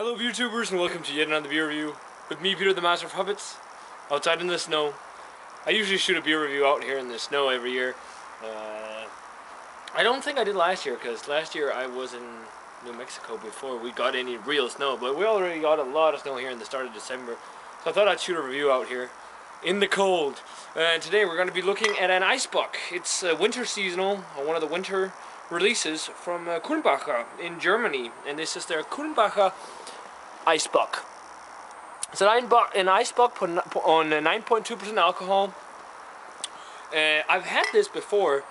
Hello YouTubers and welcome to yet another beer review with me, Peter the Master of Puppets, outside in the snow. I usually shoot a beer review out here in the snow every year. I don't think I did last year because last year I was in New Mexico before we got any real snow, but we already got a lot of snow here in the start of December. So I thought I'd shoot a review out here in the cold. And today we're going to be looking at an Eisbock. It's winter seasonal, one of the winter releases from Kulmbacher in Germany, and this is their Kulmbacher Eisbock. It's an Eisbock on 9.2% alcohol. I've had this before,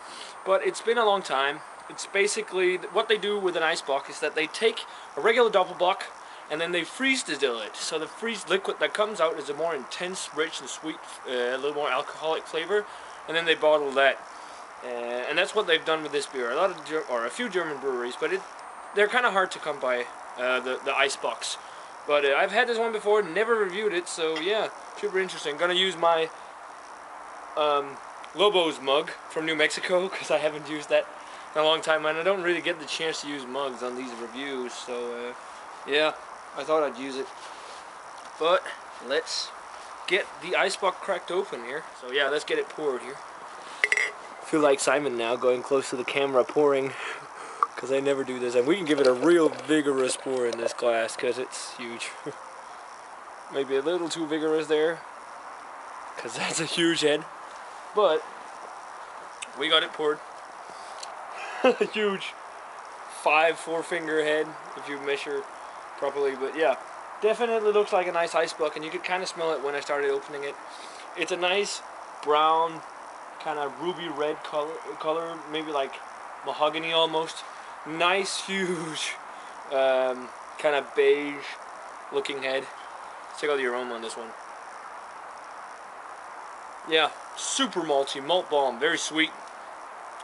but it's been a long time. It's basically what they do with an Eisbock is that they take a regular doppelbock and then they freeze distill it. So the freeze liquid that comes out is a more intense, rich and sweet, a little more alcoholic flavor, and then they bottle that. And that's what they've done with this beer. A few German breweries, but they're kind of hard to come by, the Eisbocks. But I've had this one before, never reviewed it, so yeah, super interesting. Gonna use my Lobo's mug from New Mexico because I haven't used that in a long time, and I don't really get the chance to use mugs on these reviews. So yeah, I thought I'd use it. But let's get the Eisbock cracked open here. So yeah, let's get it poured here. I feel like Simon now, going close to the camera pouring, because I never do this, and we can give it a real vigorous pour in this glass because it's huge. Maybe a little too vigorous there because that's a huge head, but we got it poured. Huge 4-finger head if you measure properly. But yeah, definitely looks like a nice Eisbock, and you could kind of smell it when I started opening it. It's a nice brown, kind of ruby red color, maybe like mahogany almost. Nice, huge, kind of beige looking head. Let's check out the aroma on this one. Yeah, super malty, malt balm, very sweet.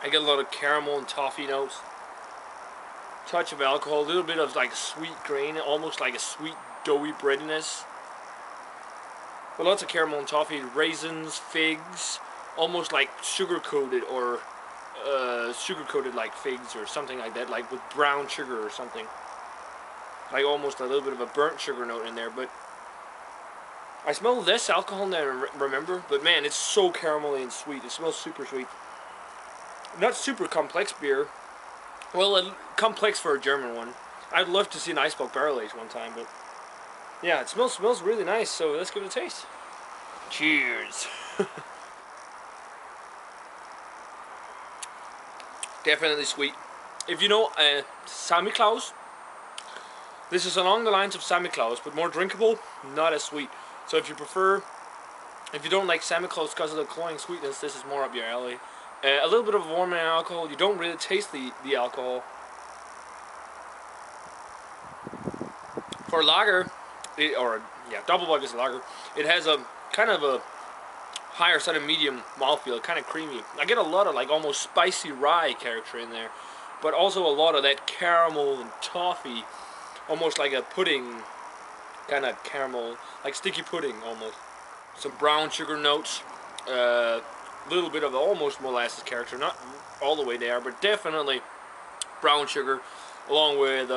I get a lot of caramel and toffee notes. Touch of alcohol, a little bit of like sweet grain, almost like a sweet doughy breadiness. But lots of caramel and toffee, raisins, figs, almost like sugar-coated or sugar-coated like figs or something like that, like with brown sugar or something. Like almost a little bit of a burnt sugar note in there, but I smell less alcohol than I remember, but man, it's so caramelly and sweet. It smells super sweet. Not super complex beer. Well, complex for a German one. I'd love to see an Eisbock barrel aged one time, but yeah, it smells really nice, so let's give it a taste. Cheers. Definitely sweet. If you know Sammy Klaus, this is along the lines of Sammy Klaus, but more drinkable, not as sweet. So if you don't like Sammy Klaus because of the cloying sweetness, this is more up your alley. A little bit of warming alcohol. You don't really taste the alcohol. For lager, doppelbock is a lager. It has a kind of a higher side of medium mouthfeel, kind of creamy. I get a lot of like almost spicy rye character in there, but also a lot of that caramel and toffee, almost like a pudding kind of caramel, like sticky pudding almost. Some brown sugar notes, little bit of almost molasses character, not all the way there, but definitely brown sugar, along with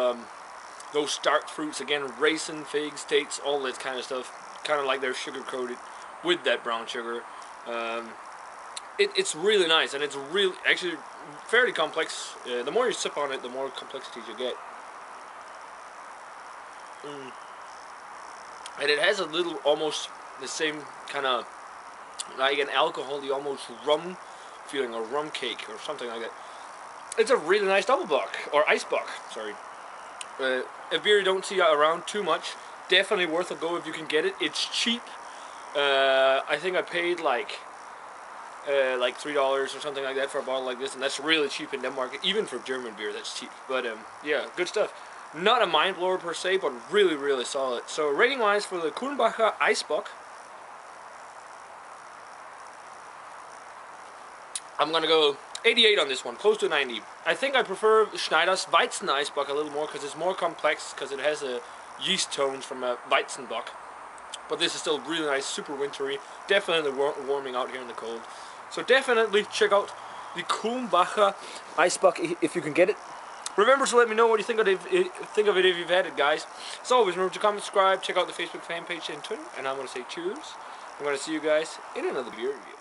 those starch fruits again, raisin, figs, dates, all that kind of stuff, kind of like they're sugar coated with that brown sugar. It's really nice, and it's really actually fairly complex. The more you sip on it, the more complexities you get. And it has a little, almost the same kind of, like an alcohol-y, almost rum feeling, or rum cake, or something like that. It's a really nice doppelbock, or Eisbock, sorry. A beer you don't see around too much. Definitely worth a go if you can get it. It's cheap. I think I paid like $3 or something like that for a bottle like this, and that's really cheap in Denmark. Even for German beer, that's cheap. But yeah, good stuff. Not a mind blower per se, but really, really solid. So rating wise for the Kulmbacher Eisbock, I'm gonna go 88 on this one, close to 90. I think I prefer Schneider's Weizen Eisbock a little more because it's more complex, because it has a yeast tones from a Weizenbock. But this is still really nice, super wintry, definitely warming out here in the cold. So definitely check out the Kulmbacher Eisbock if you can get it. Remember to let me know what you think of it if you've had it, guys. As always, remember to comment, subscribe, check out the Facebook fan page and Twitter. And I'm going to say cheers. I'm going to see you guys in another beer review.